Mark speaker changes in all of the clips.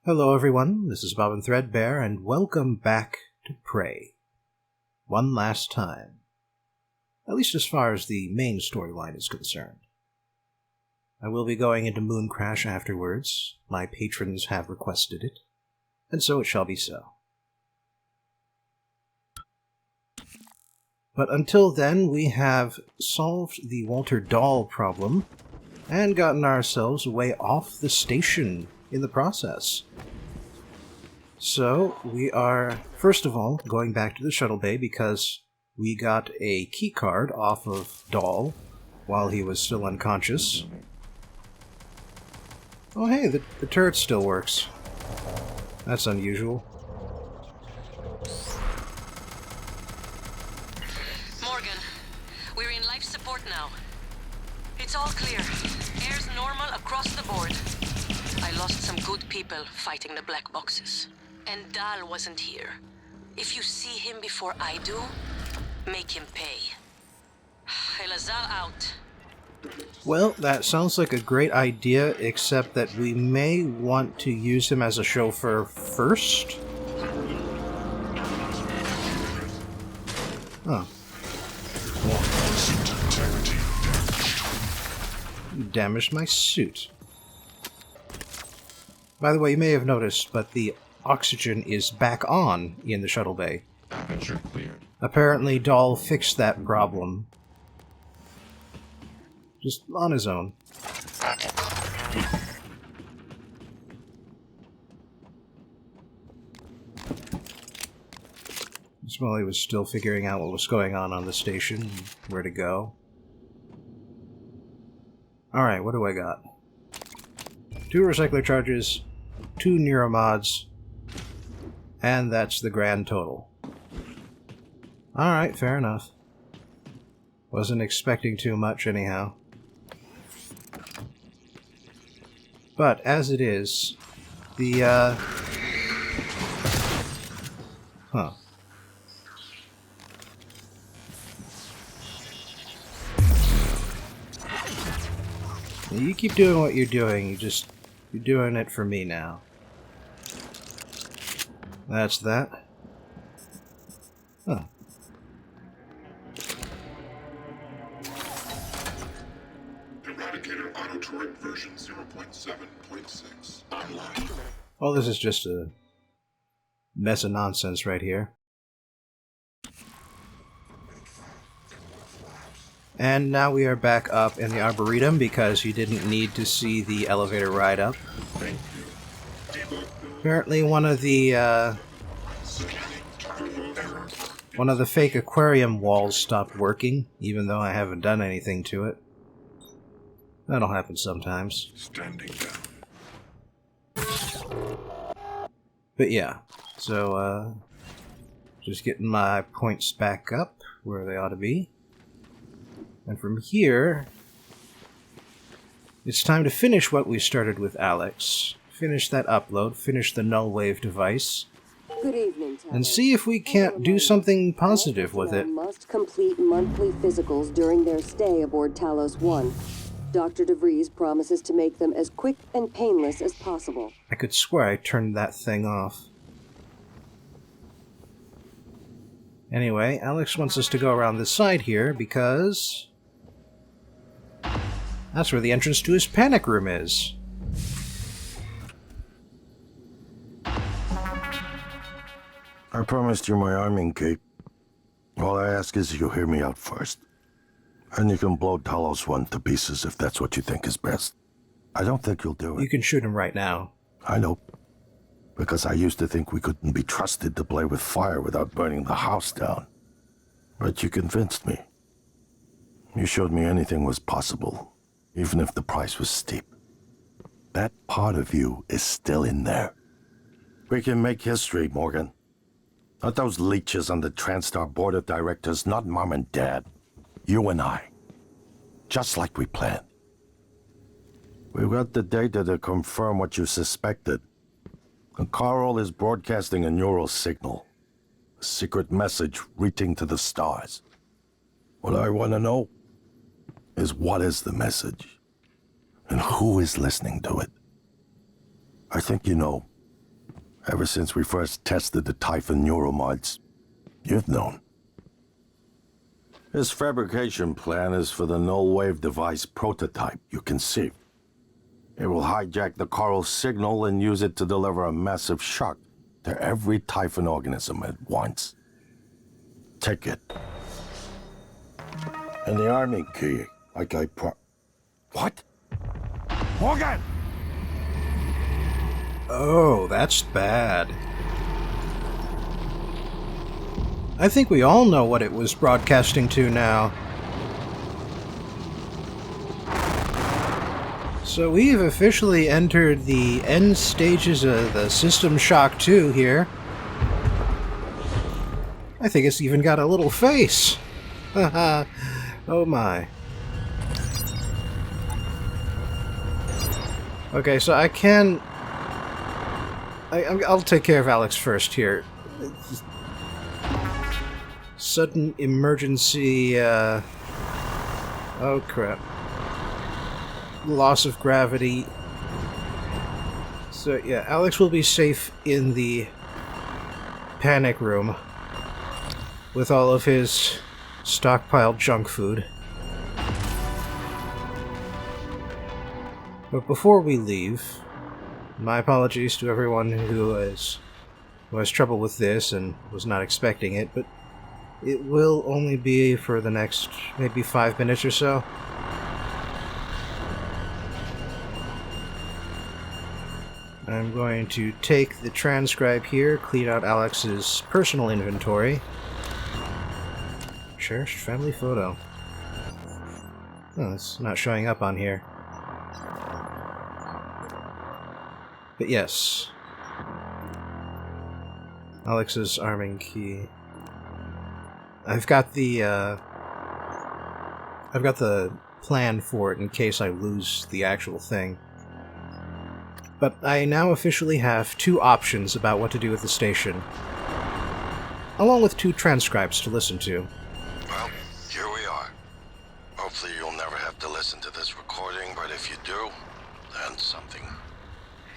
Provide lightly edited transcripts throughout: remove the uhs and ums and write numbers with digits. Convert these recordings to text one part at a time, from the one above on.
Speaker 1: Hello everyone, this is Bob and Threadbare, and welcome back to Prey. One last time. At least as far as the main storyline is concerned. I will be going into Moon Crash afterwards. My patrons have requested it, and so it shall be so. But until then, we have solved the Walter Dahl problem, and gotten ourselves way off the station in the process. So, we are, first of all, going back to the shuttle bay because we got a key card off of Dahl while he was still unconscious. Oh hey, the turret still works. That's unusual.
Speaker 2: Morgan, we're in life support now. It's all clear. Air's normal across the board. I lost some good people fighting the black boxes. And Dahl wasn't here. If you see him before I do, make him pay. Elazar out.
Speaker 1: Well, that sounds like a great idea, except that we may want to use him as a chauffeur first. Oh. You damaged my suit. By the way, you may have noticed, but the oxygen is back on in the shuttle bay.
Speaker 3: Temperature cleared.
Speaker 1: Apparently, Dahl fixed that problem. Just on his own. Just while he was still figuring out what was going on the station, and where to go. Alright, what do I got? 2 recycler charges, 2 neuromods, and that's the grand total. Alright, fair enough. Wasn't expecting too much anyhow. But, as it is, the, Huh. You keep doing what you're doing, you're doing it for me now. That's that. Huh.
Speaker 3: Eradicator auto turret version 0.7.6 online.
Speaker 1: Well, this is just a mess of nonsense right here. And now we are back up in the Arboretum because you didn't need to see the elevator ride up. Apparently one of the fake aquarium walls stopped working, even though I haven't done anything to it. That'll happen sometimes.
Speaker 3: Standing down.
Speaker 1: But yeah, so just getting my points back up where they ought to be. And from here, it's time to finish what we started with Alex. Finish that upload, finish the null wave device,
Speaker 4: Good evening, Tyler.
Speaker 1: and see if we can't do something positive with it.
Speaker 4: Must complete monthly physicals during their stay aboard Talos 1. Dr. DeVries promises to make them as quick and painless as possible.
Speaker 1: I could swear I turned that thing off. Anyway, Alex wants us to go around this side here because that's where the entrance to his panic room is.
Speaker 5: I promised you my arming cape. All I ask is you hear me out first. And you can blow Talos 1 to pieces if that's what you think is best. I don't think you'll do it.
Speaker 1: You can shoot him right now.
Speaker 5: I know. Because I used to think we couldn't be trusted to play with fire without burning the house down. But you convinced me. You showed me anything was possible, even if the price was steep. That part of you is still in there. We can make history, Morgan. Not those leeches on the TranStar board of directors, not Mom and Dad. You and I. Just like we planned. We've got the data to confirm what you suspected. And Carl is broadcasting a neural signal. A secret message reaching to the stars. What I want to know is what is the message? And who is listening to it? I think you know. Ever since we first tested the Typhon neuromods, you've known. His fabrication plan is for the null-wave device prototype you conceived. It will hijack the coral signal and use it to deliver a massive shock to every Typhon organism at once. Take it. And the army key, like I What? Morgan!
Speaker 1: Oh, that's bad. I think we all know what it was broadcasting to now. So we've officially entered the end stages of the System Shock 2 here. I think it's even got a little face. Haha. Oh my. Okay, so I can... I'll take care of Alex first here. Sudden emergency, oh crap. Loss of gravity. So yeah, Alex will be safe in the panic room with all of his stockpiled junk food. But before we leave, my apologies to everyone who has trouble with this and was not expecting it, but it will only be for the next maybe 5 minutes or so. I'm going to take the transcribe here, clean out Alex's personal inventory. Cherished family photo. Oh, it's not showing up on here. But yes. Alex's arming key. I've got the plan for it in case I lose the actual thing. But I now officially have 2 options about what to do with the station, along with 2 transcribes to listen to.
Speaker 5: Well, here we are. Hopefully you'll never have to listen to this recording, but if you do, then something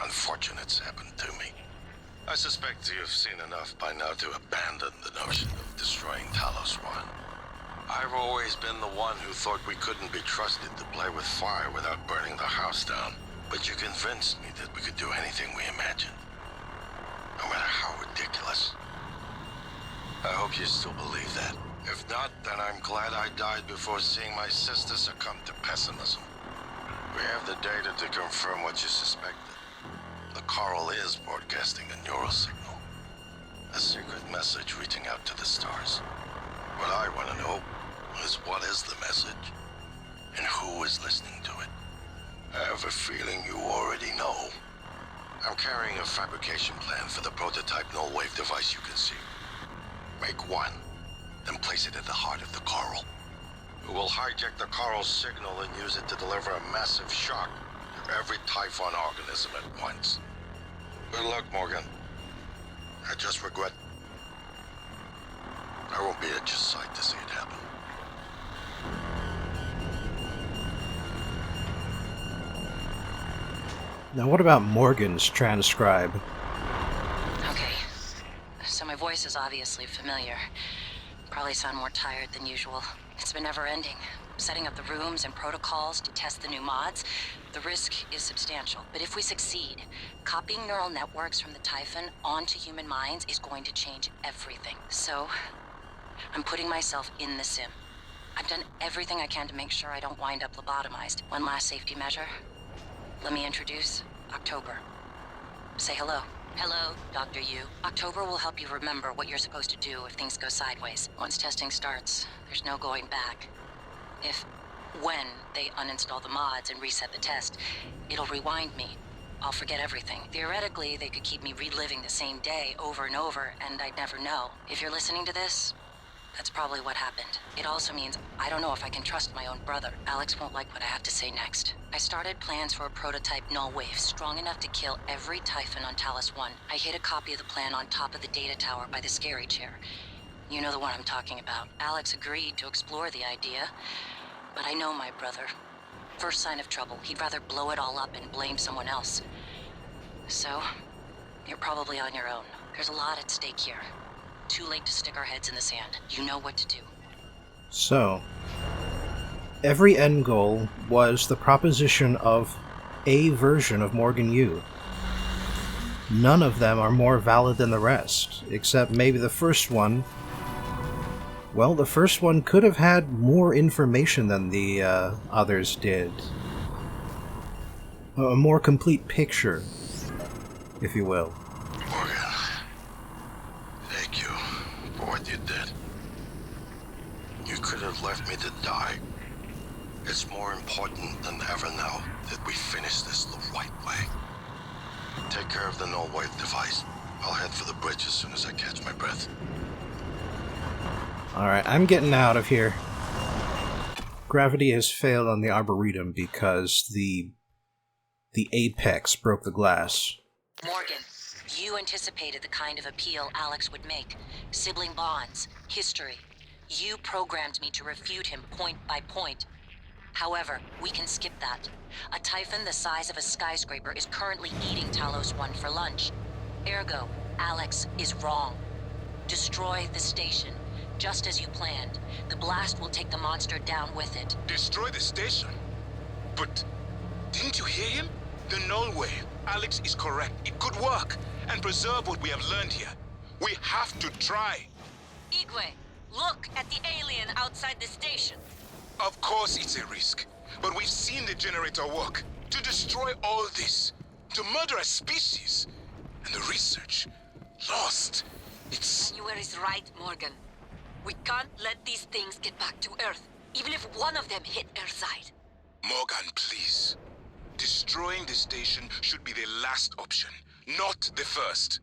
Speaker 5: unfortunate's happened to me. I suspect you've seen enough by now to abandon the notion of destroying Talos 1. I've always been the one who thought we couldn't be trusted to play with fire without burning the house down. But you convinced me that we could do anything we imagined, no matter how ridiculous. I hope you still believe that. If not, then I'm glad I died before seeing my sister succumb to pessimism. We have the data to confirm what you suspected. The coral is broadcasting a neural signal, a secret message reaching out to the stars. What I want to know is what is the message, and who is listening to it. I have a feeling you already know. I'm carrying a fabrication plan for the prototype null-wave device you conceived. Make one, then place it at the heart of the coral. We will hijack the coral's signal and use it to deliver a massive shock to every Typhon organism at once. Good luck, Morgan. I just regret I won't be at your side to see it happen.
Speaker 1: Now what about Morgan's transcribe?
Speaker 2: Okay, so my voice is obviously familiar. Probably sound more tired than usual. It's been never-ending. Setting up the rooms and protocols to test the new mods. The risk is substantial, but if we succeed, copying neural networks from the Typhon onto human minds is going to change everything. So, I'm putting myself in the sim. I've done everything I can to make sure I don't wind up lobotomized. One last safety measure. Let me introduce October. Say hello. Hello, Dr. Yu. October will help you remember what you're supposed to do if things go sideways. Once testing starts, there's no going back. When they uninstall the mods and reset the test, it'll rewind me. I'll forget everything. Theoretically, they could keep me reliving the same day over and over, and I'd never know. If you're listening to this, that's probably what happened. It also means I don't know if I can trust my own brother. Alex won't like what I have to say next. I started plans for a prototype null wave strong enough to kill every Typhon on Talos 1. I hid a copy of the plan on top of the data tower by the scary chair. You know the one I'm talking about. Alex agreed to explore the idea, but I know my brother. First sign of trouble, he'd rather blow it all up and blame someone else. So, You're probably on your own. There's a lot at stake here. Too late to stick our heads in the sand. You know what to do.
Speaker 1: So, every end goal was the proposition of a version of Morgan Yu. None of them are more valid than the rest, except maybe the first one. Well, the first one could have had more information than the others did. A more complete picture, if you will.
Speaker 5: Morgan, thank you for what you did. You could have left me to die. It's more important than ever now that we finish this the right way. Take care of the null wave device. I'll head for the bridge as soon as I catch my breath.
Speaker 1: Alright, I'm getting out of here. Gravity has failed on the Arboretum because the apex broke the glass.
Speaker 2: Morgan, you anticipated the kind of appeal Alex would make. Sibling bonds, history. You programmed me to refute him point by point. However, we can skip that. A Typhon the size of a skyscraper is currently eating Talos 1 for lunch. Ergo, Alex is wrong. Destroy the station, just as you planned. The blast will take the monster down with it.
Speaker 6: Destroy the station? But didn't you hear him? The null wave. Alex is correct. It could work and preserve what we have learned here. We have to try.
Speaker 2: Igwe, look at the alien outside the station.
Speaker 6: Of course it's a risk, but we've seen the generator work. To destroy all this, to murder a species, and the research lost. It's...
Speaker 2: Manuel is right, Morgan. We can't let these things get back to Earth, even if one of them hit Earthside.
Speaker 6: Morgan, please. Destroying the station should be the last option, not the first.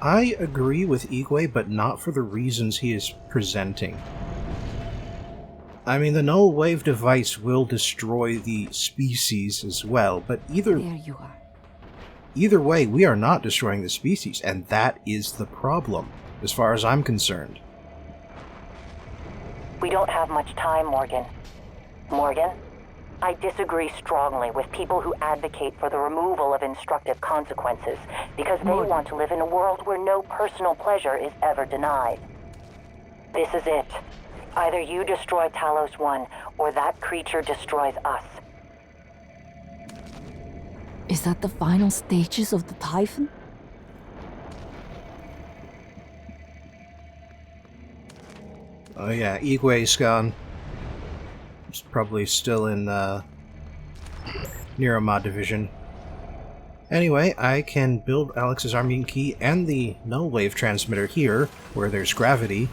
Speaker 1: I agree with Igwe, but not for the reasons he is presenting. I mean, the null wave device will destroy the species as well, but
Speaker 7: There you are.
Speaker 1: either way, we are not destroying the species, and that is the problem, as far as I'm concerned.
Speaker 8: We don't have much time, Morgan. Morgan, I disagree strongly with people who advocate for the removal of instructive consequences because they want to live in a world where no personal pleasure is ever denied. This is it. Either you destroy Talos 1, or that creature destroys us.
Speaker 7: Is that the final stages of the Typhon?
Speaker 1: Oh yeah, Igwe's gone. He's probably still in Nirama division. Anyway, I can build Alex's Arming Key and the null wave transmitter here, where there's gravity.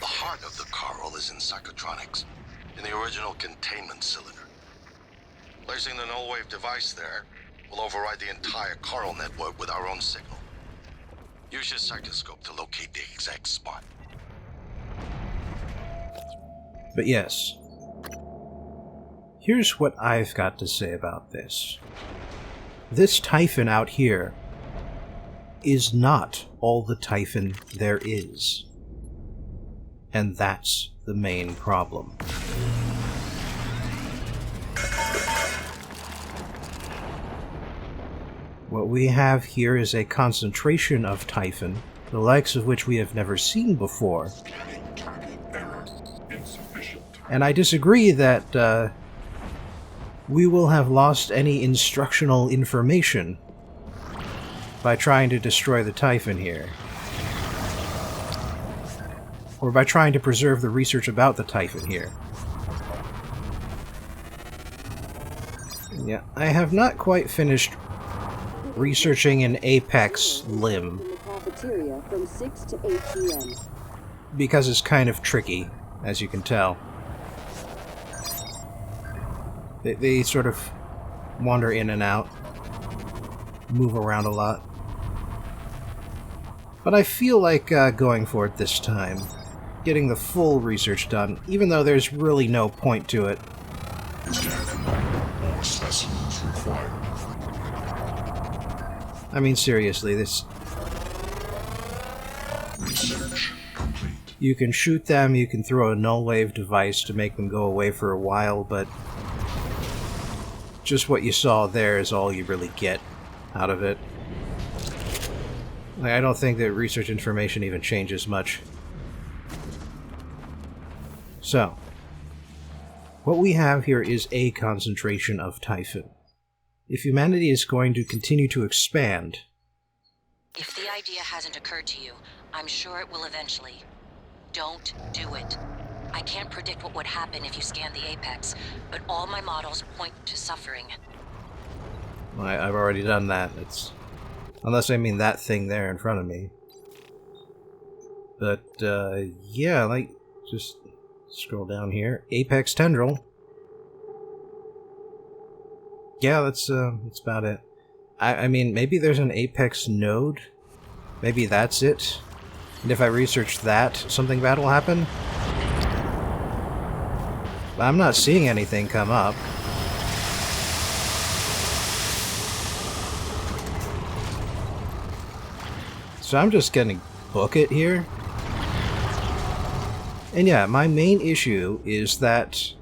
Speaker 5: The heart of the coral is in psychotronics, in the original containment cylinder. Placing the null wave device there will override the entire coral network with our own signal. Use your psychoscope to locate the exact spot.
Speaker 1: But yes, here's what I've got to say about this. This Typhon out here is not all the Typhon there is. And that's the main problem. What we have here is a concentration of Typhon, the likes of which we have never seen before. And I disagree that we will have lost any instructional information by trying to destroy the Typhon here. Or by trying to preserve the research about the Typhon here. Yeah, I have not quite finished researching an apex limb.
Speaker 4: In the cafeteria from 6 to 8 p.m.
Speaker 1: Because it's kind of tricky, as you can tell. They sort of wander in and out, move around a lot. But I feel like going for it this time. Getting the full research done, even though there's really no point to it.
Speaker 3: More specimens required.
Speaker 1: I mean, seriously, this...
Speaker 3: Research complete.
Speaker 1: You can shoot them, you can throw a null wave device to make them go away for a while, but just what you saw there is all you really get out of it. Like, I don't think that research information even changes much. So, what we have here is a concentration of Typhon. If humanity is going to continue to expand...
Speaker 2: If the idea hasn't occurred to you, I'm sure it will eventually. Don't do it. I can't predict what would happen if you scan the Apex, but all my models point to suffering.
Speaker 1: I've already done that. Unless I mean that thing there in front of me. But, yeah, like, just scroll down here. Apex Tendril. Yeah, that's about it. I mean, maybe there's an Apex node. Maybe that's it. And if I research that, something bad will happen? But I'm not seeing anything come up. So I'm just gonna book it here. And yeah, my main issue is that...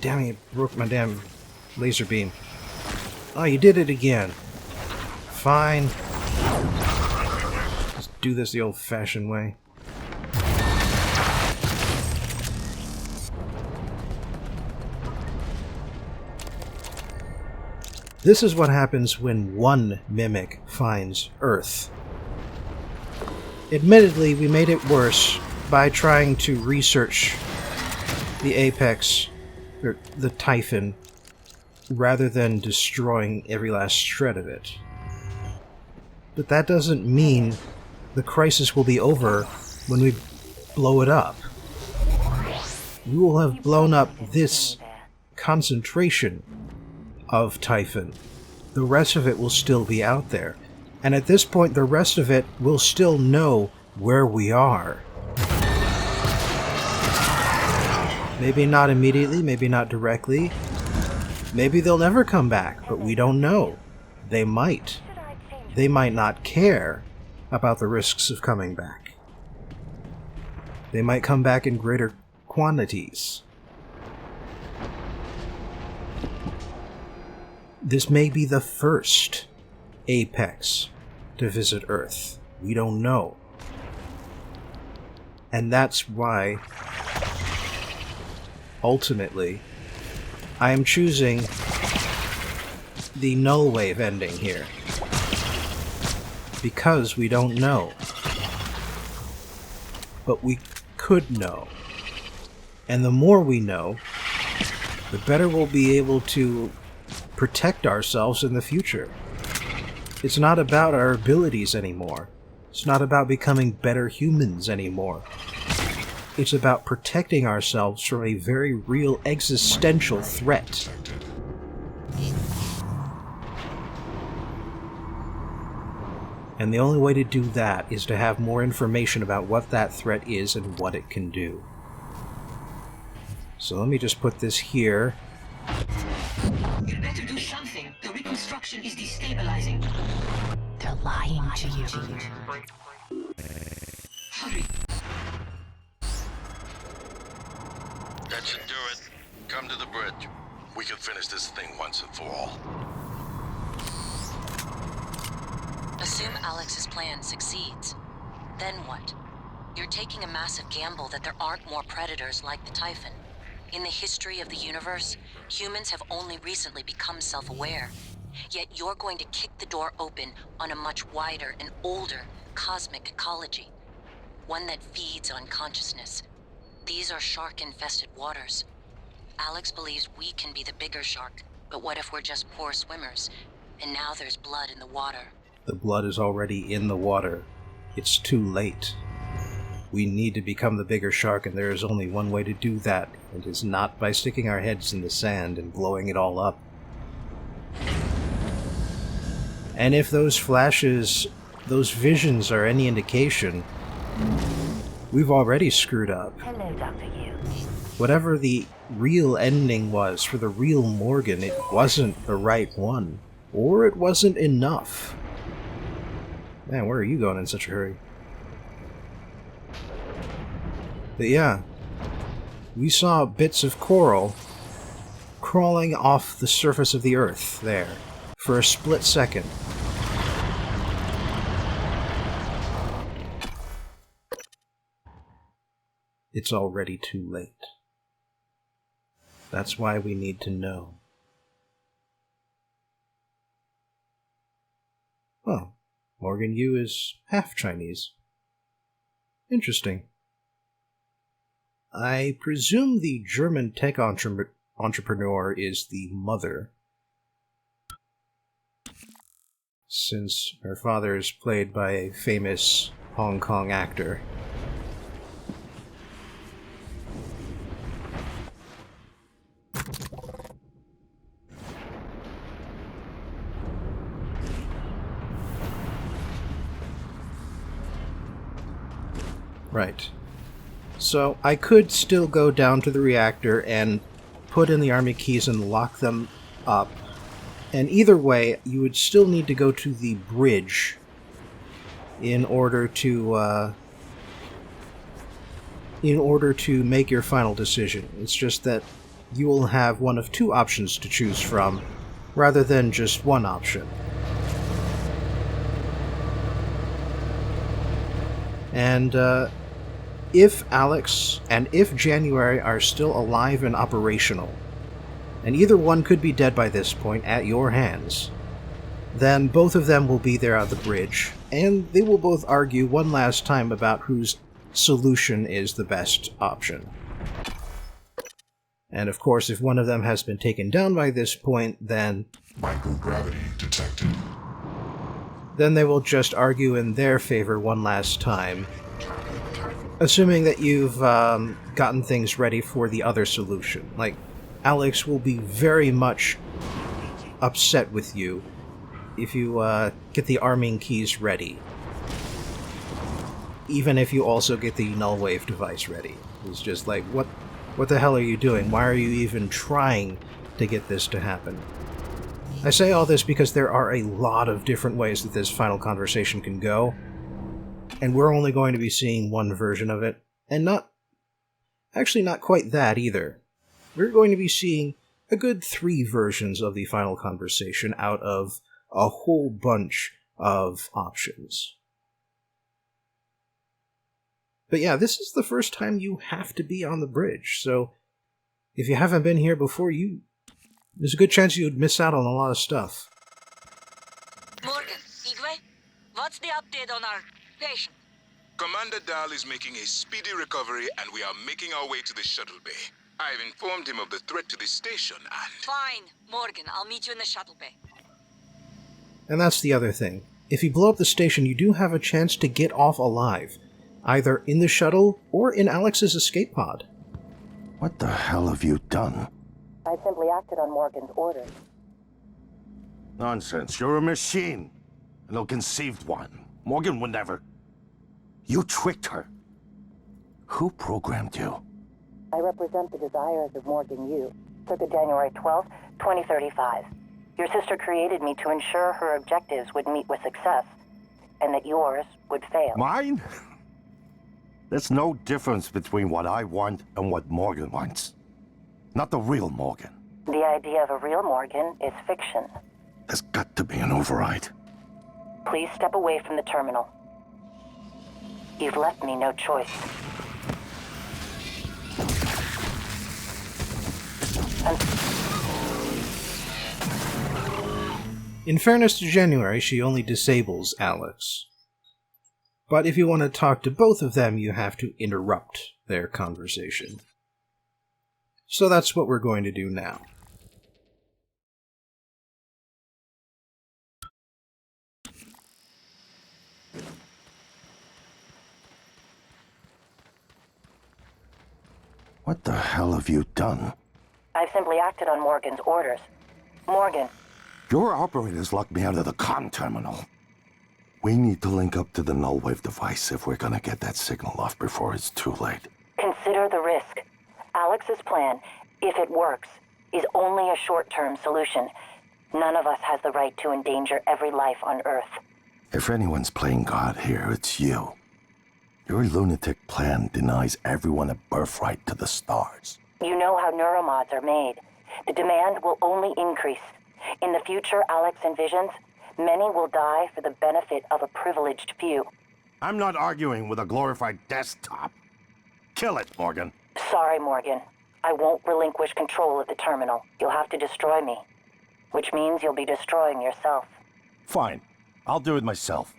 Speaker 1: damn it, you broke my damn laser beam. Oh, you did it again. Fine. Let's do this the old-fashioned way. This is what happens when one mimic finds Earth. Admittedly, we made it worse by trying to research the Apex, or the Typhon, rather than destroying every last shred of it. But that doesn't mean the crisis will be over when we blow it up. We will have blown up this concentration of Typhon. The rest of it will still be out there. And at this point, the rest of it will still know where we are. Maybe not immediately, maybe not directly. Maybe they'll never come back, but we don't know. They might. They might not care about the risks of coming back. They might come back in greater quantities. This may be the first Apex to visit Earth. We don't know. And that's why, ultimately, I am choosing the null wave ending here. Because we don't know. But we could know. And the more we know, the better we'll be able to protect ourselves in the future. It's not about our abilities anymore. It's not about becoming better humans anymore. It's about protecting ourselves from a very real existential threat. And the only way to do that is to have more information about what that threat is and what it can do. So let me just put this here.
Speaker 2: You better do something. The reconstruction is destabilizing.
Speaker 7: They're lying to you.
Speaker 2: Hurry.
Speaker 5: That should do it. Come to the bridge. We can finish this thing once and for all.
Speaker 2: Assume Alex's plan succeeds. Then what? You're taking a massive gamble that there aren't more predators like the Typhon. In the history of the universe, humans have only recently become self-aware. Yet you're going to kick the door open on a much wider and older cosmic ecology. One that feeds on consciousness. These are shark-infested waters. Alex believes we can be the bigger shark, but what if we're just poor swimmers? And now there's blood in the water.
Speaker 1: The blood is already in the water. It's too late. We need to become the bigger shark, and there is only one way to do that. It is not by sticking our heads in the sand and blowing it all up. And if those flashes, those visions are any indication, we've already screwed up.
Speaker 8: Hello, Dr. Yu.
Speaker 1: Whatever the real ending was for the real Morgan, it wasn't the right one. Or it wasn't enough. Man, where are you going in such a hurry? But yeah, we saw bits of coral crawling off the surface of the Earth there for a split second. It's already too late. That's why we need to know. Oh, Morgan Yu is half Chinese. Interesting. I presume the German tech entrepreneur is the mother, since her father is played by a famous Hong Kong actor. Right. So I could still go down to the reactor and put in the army keys and lock them up. And either way, you would still need to go to the bridge in order to make your final decision. It's just that you will have one of two options to choose from, rather than just one option. And if Alex and if January are still alive and operational, and either one could be dead by this point at your hands, then both of them will be there at the bridge, and they will both argue one last time about whose solution is the best option. And of course, if one of them has been taken down by this point, then
Speaker 3: Microgravity detected.
Speaker 1: then they will just argue in their favor one last time, assuming that you've gotten things ready for the other solution. Like, Alex will be very much upset with you if you get the arming keys ready. Even if you also get the null wave device ready. It's just like, what the hell are you doing? Why are you even trying to get this to happen? I say all this because there are a lot of different ways that this final conversation can go, and we're only going to be seeing one version of it, and not quite that either. We're going to be seeing a good 3 versions of the final conversation out of a whole bunch of options. But yeah, this is the first time you have to be on the bridge, so if you haven't been here before, there's a good chance you'd miss out on a lot of stuff.
Speaker 2: Morgan, Igwe, what's the update on our patient?
Speaker 6: Commander Dahl is making a speedy recovery, and we are making our way to the shuttle bay. I've informed him of the threat to the station, and...
Speaker 2: Fine, Morgan, I'll meet you in the shuttle bay.
Speaker 1: And that's the other thing. If you blow up the station, you do have a chance to get off alive, either in the shuttle or in Alex's escape pod.
Speaker 5: What the hell have you done?
Speaker 8: I simply acted on Morgan's orders.
Speaker 5: Nonsense. You're a machine. An ill-conceived one. Morgan would never... You tricked her. Who programmed you?
Speaker 8: I represent the desires of Morgan Yu. Circa January 12th, 2035. Your sister created me to ensure her objectives would meet with success, and that yours would fail.
Speaker 5: Mine? There's no difference between what I want and what Morgan wants. Not the real Morgan.
Speaker 8: The idea of a real Morgan is fiction.
Speaker 5: There's got to be an override.
Speaker 8: Please step away from the terminal. You've left me no choice.
Speaker 1: In fairness to January, she only disables Alex. But if you want to talk to both of them, you have to interrupt their conversation. So that's what we're going to do now.
Speaker 5: What the hell have you done?
Speaker 8: I've simply acted on Morgan's orders. Morgan.
Speaker 5: Your operators locked me out of the comm terminal. We need to link up to the null wave device if we're gonna get that signal off before it's too late.
Speaker 8: Consider the risk. Alex's plan, if it works, is only a short-term solution. None of us has the right to endanger every life on Earth.
Speaker 5: If anyone's playing God here, it's you. Your lunatic plan denies everyone a birthright to the stars.
Speaker 8: You know how neuromods are made. The demand will only increase. In the future Alex envisions, many will die for the benefit of a privileged few.
Speaker 5: I'm not arguing with a glorified desktop. Kill it, Morgan.
Speaker 8: Sorry, Morgan. I won't relinquish control of the terminal. You'll have to destroy me. Which means you'll be destroying yourself.
Speaker 5: Fine. I'll do it myself.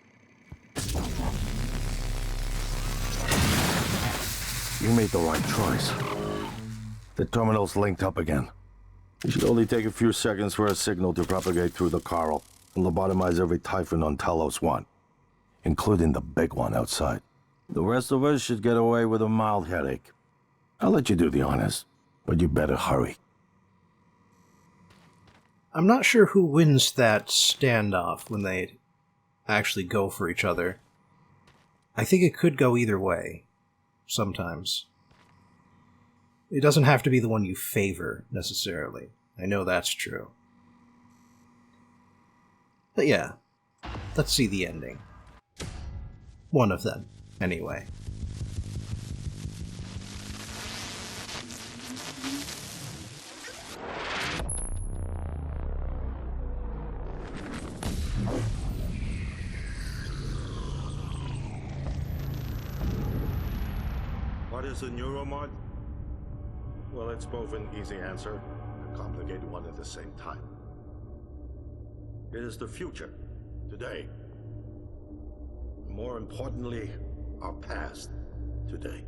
Speaker 5: You made the right choice. The terminal's linked up again. It should only take a few seconds for a signal to propagate through the coral and lobotomize every Typhon on Talos 1, including the big one outside. The rest of us should get away with a mild headache. I'll let you do the honors, but you better hurry.
Speaker 1: I'm not sure who wins that standoff when they actually go for each other. I think it could go either way, sometimes. It doesn't have to be the one you favor, necessarily. I know that's true. But yeah, let's see the ending. One of them, anyway.
Speaker 5: What is a neuromod? Well, it's both an easy answer and a complicated one at the same time. It is the future, today. More importantly, our past, today.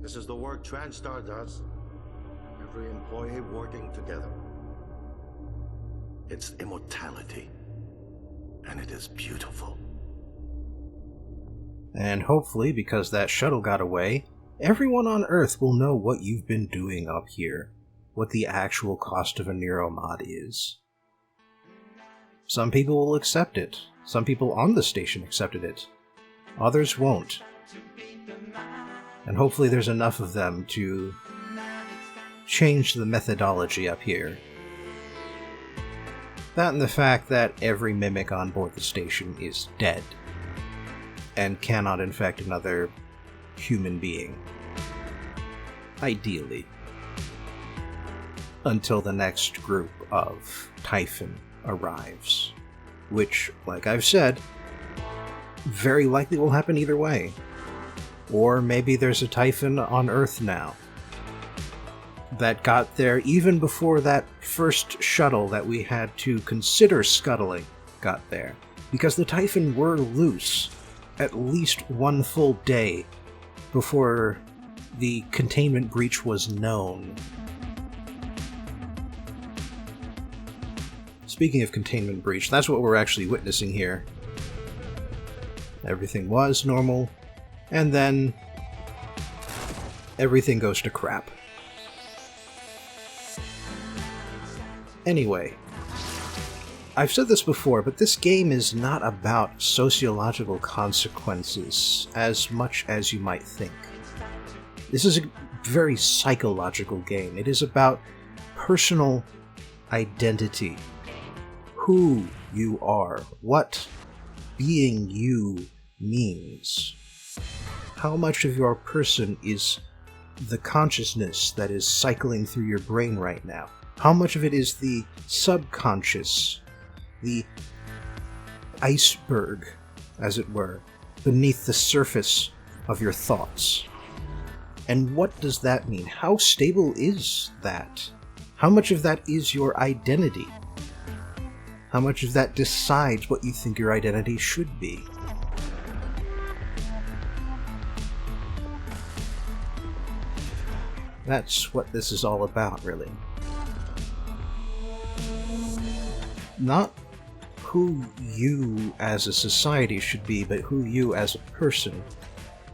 Speaker 5: This is the work TranStar does. Every employee working together. It's immortality. And it is beautiful.
Speaker 1: And hopefully, because that shuttle got away, everyone on Earth will know what you've been doing up here, what the actual cost of a neuromod is. Some people will accept it. Some people on the station accepted it. Others won't. And hopefully there's enough of them to change the methodology up here. That and the fact that every mimic on board the station is dead and cannot infect another human being. Ideally. Until the next group of Typhon arrives. Which, like I've said, very likely will happen either way. Or maybe there's a Typhon on Earth now that got there even before that first shuttle that we had to consider scuttling got there. Because the Typhon were loose at least one full day before the containment breach was known. Speaking of containment breach, that's what we're actually witnessing here. Everything was normal, and then everything goes to crap. Anyway, I've said this before, but this game is not about sociological consequences as much as you might think. This is a very psychological game. It is about personal identity. Who you are. What being you means. How much of your person is the consciousness that is cycling through your brain right now? How much of it is the subconscious, the iceberg, as it were, beneath the surface of your thoughts? And what does that mean? How stable is that? How much of that is your identity? How much of that decides what you think your identity should be? That's what this is all about, really. Not who you as a society should be, but who you as a person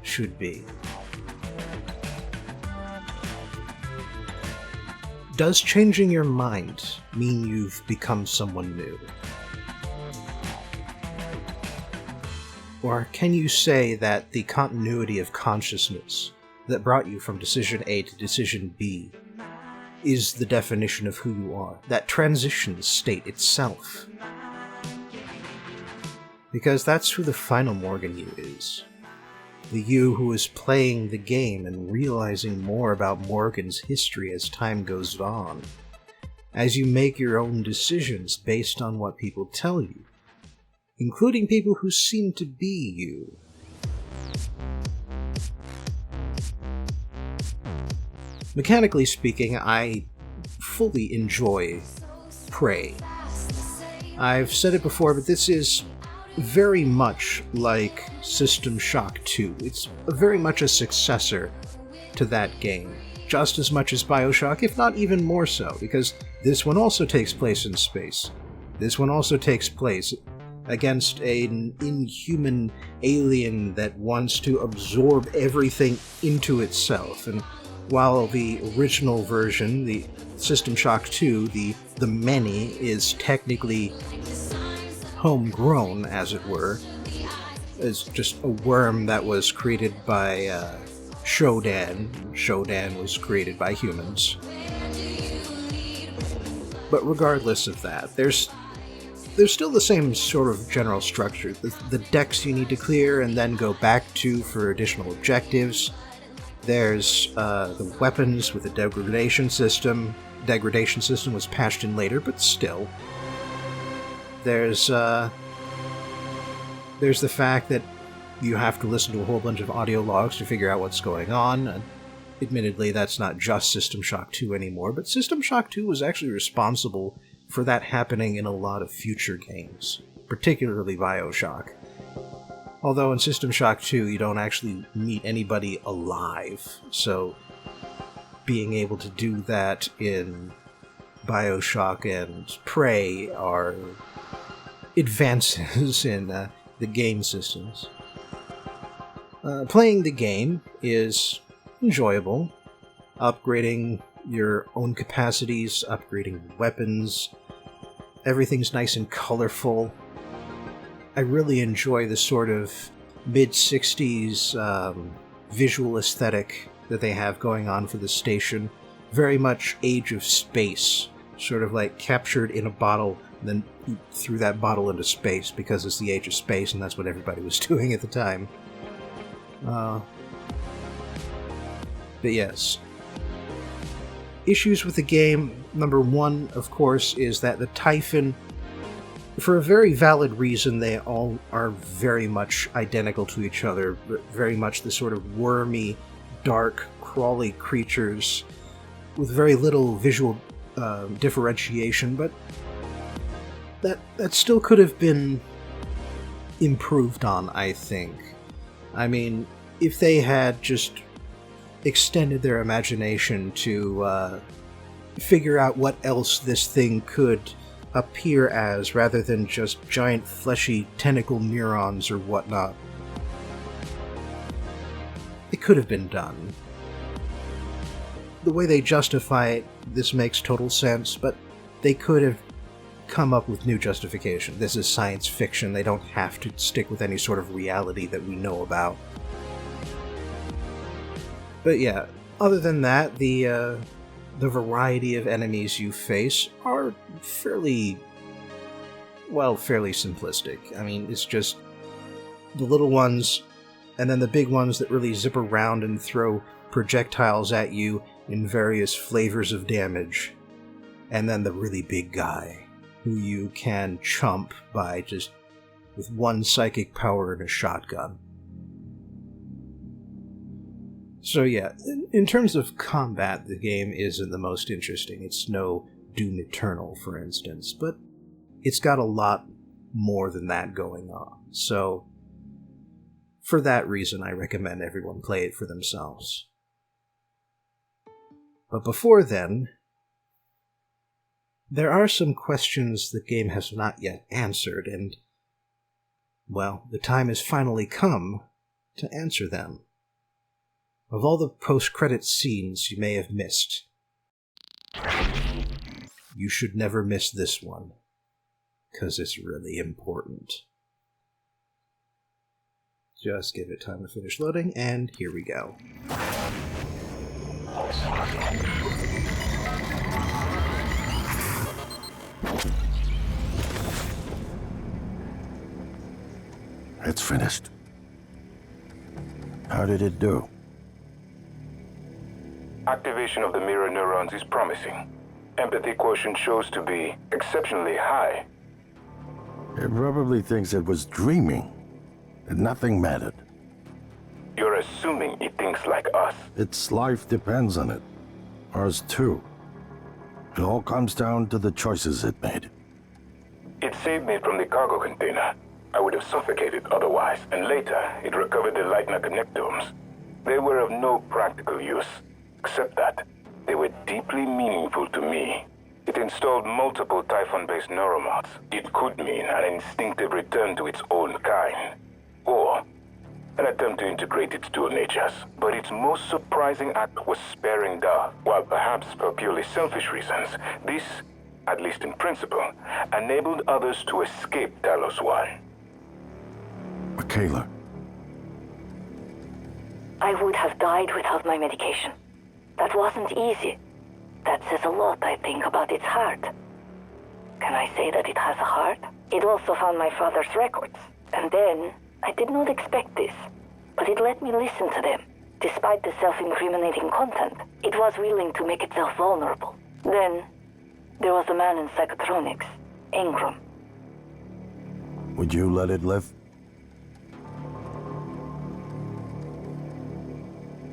Speaker 1: should be. Does changing your mind mean you've become someone new? Or can you say that the continuity of consciousness that brought you from decision A to decision B is the definition of who you are? That transition state itself? Because that's who the final Morgan you is. The you who is playing the game and realizing more about Morgan's history as time goes on. As you make your own decisions based on what people tell you, including people who seem to be you. Mechanically speaking, I fully enjoy Prey. I've said it before, but this is very much like System Shock 2. It's very much a successor to that game, just as much as BioShock, if not even more so, because this one also takes place in space. This one also takes place against an inhuman alien that wants to absorb everything into itself. And while the original version, the System Shock 2, the Many, is technically homegrown, as it were, is just a worm that was created by Shodan. Shodan was created by humans. But regardless of that, there's still the same sort of general structure. The decks you need to clear and then go back to for additional objectives. There's the weapons with the degradation system. Degradation system was patched in later, but still. There's the fact that you have to listen to a whole bunch of audio logs to figure out what's going on. Admittedly, that's not just System Shock 2 anymore, but System Shock 2 was actually responsible for that happening in a lot of future games, particularly BioShock. Although in System Shock 2, you don't actually meet anybody alive, so being able to do that in BioShock and Prey are advances in the game systems. Playing the game is enjoyable. Upgrading your own capacities, upgrading weapons. Everything's nice and colorful. I really enjoy the sort of mid-60s visual aesthetic that they have going on for the station. Very much Age of Space, sort of like captured in a bottle, and then you threw that bottle into space because it's the Age of Space, and that's what everybody was doing at the time. But yes. Issues with the game, number one, of course, is that the Typhon, for a very valid reason, they all are very much identical to each other, very much the sort of wormy, dark, crawly creatures with very little visual differentiation, but that still could have been improved on, I think. I mean, if they had just extended their imagination to figure out what else this thing could appear as, rather than just giant fleshy tentacle neurons or whatnot, it could have been done. The way they justify it, this makes total sense, but they could have come up with new justification. This is science fiction. They don't have to stick with any sort of reality that we know about. But yeah, other than that, the variety of enemies you face are fairly simplistic. I mean, it's just the little ones, and then the big ones that really zip around and throw projectiles at you in various flavors of damage. And then the really big guy, who you can chump by just with one psychic power and a shotgun. So yeah, in terms of combat, the game isn't the most interesting. It's no Doom Eternal, for instance, but it's got a lot more than that going on. So, for that reason, I recommend everyone play it for themselves. But before then, there are some questions the game has not yet answered, and, well, the time has finally come to answer them. Of all the post-credits scenes you may have missed, you should never miss this one, 'cause it's really important. Just give it time to finish loading, and here we go.
Speaker 5: It's finished. How did it do?
Speaker 9: Activation of the mirror neurons is promising. Empathy quotient shows to be exceptionally high.
Speaker 5: It probably thinks it was dreaming, and nothing mattered.
Speaker 9: You're assuming it thinks like us.
Speaker 5: Its life depends on it. Ours too. It all comes down to the choices it made.
Speaker 9: It saved me from the cargo container. I would have suffocated otherwise, and later it recovered the Lightner connectomes. They were of no practical use, except that they were deeply meaningful to me. It installed multiple Typhon-based neuromods. It could mean an instinctive return to its own kind, or an attempt to integrate its dual natures. But its most surprising act was sparing Dar. While perhaps for purely selfish reasons, this, at least in principle, enabled others to escape Talos 1.
Speaker 5: Michaela.
Speaker 8: I would have died without my medication. That wasn't easy. That says a lot, I think, about its heart. Can I say that it has a heart? It also found my father's records. And then, I did not expect this, but it let me listen to them. Despite the self-incriminating content, it was willing to make itself vulnerable. Then, there was a man in psychotronics, Ingram.
Speaker 5: Would you let it live?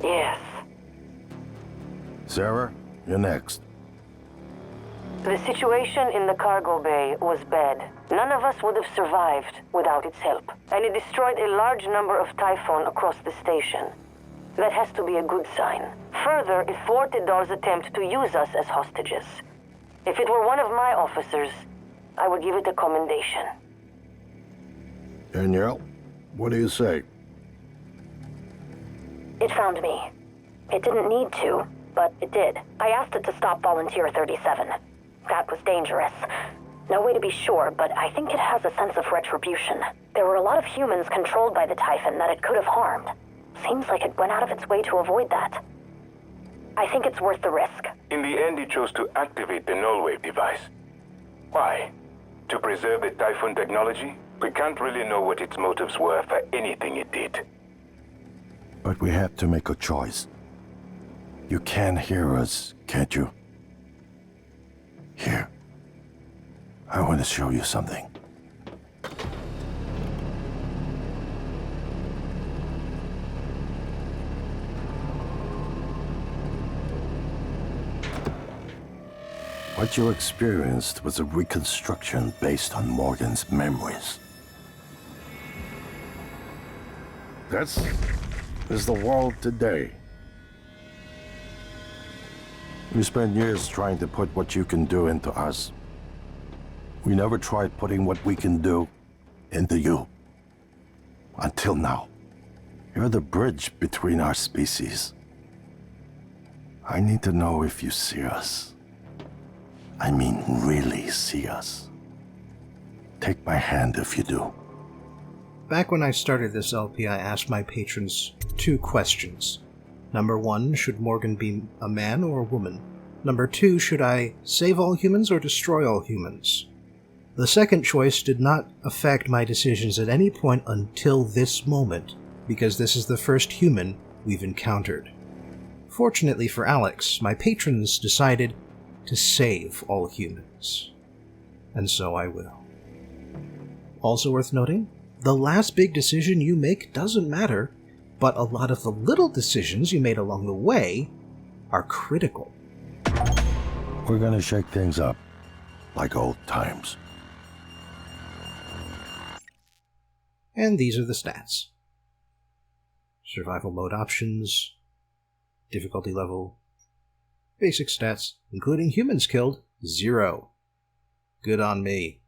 Speaker 8: Yes.
Speaker 5: Sarah, you're next.
Speaker 2: The situation in the cargo bay was bad. None of us would have survived without its help, and it destroyed a large number of Typhon across the station. That has to be a good sign. Further, it thwarted Dar's attempt to use us as hostages. If it were one of my officers, I would give it a commendation.
Speaker 5: Danielle, what do you say?
Speaker 8: It found me. It didn't need to, but it did. I asked it to stop Volunteer 37. That was dangerous. No way to be sure, but I think it has a sense of retribution. There were a lot of humans controlled by the Typhon that it could have harmed. Seems like it went out of its way to avoid that. I think it's worth the risk.
Speaker 9: In the end, it chose to activate the null-wave device. Why? To preserve the Typhon technology? We can't really know what its motives were for anything it did.
Speaker 5: But we have to make a choice. You can hear us, can't you? Here. I want to show you something. What you experienced was a reconstruction based on Morgan's memories. This is the world today. We spent years trying to put what you can do into us. We never tried putting what we can do into you. Until now. You're the bridge between our species. I need to know if you see us. I mean, really see us. Take my hand if you do.
Speaker 1: Back when I started this LP, I asked my patrons 2 questions. Number 1, should Morgan be a man or a woman? Number 2, should I save all humans or destroy all humans? The second choice did not affect my decisions at any point until this moment, because this is the first human we've encountered. Fortunately for Alex, my patrons decided to save all humans. And so I will. Also worth noting, the last big decision you make doesn't matter, but a lot of the little decisions you made along the way are critical.
Speaker 5: We're gonna shake things up, like old times.
Speaker 1: And these are the stats. Survival mode options, difficulty level, basic stats, including humans killed, 0. Good on me.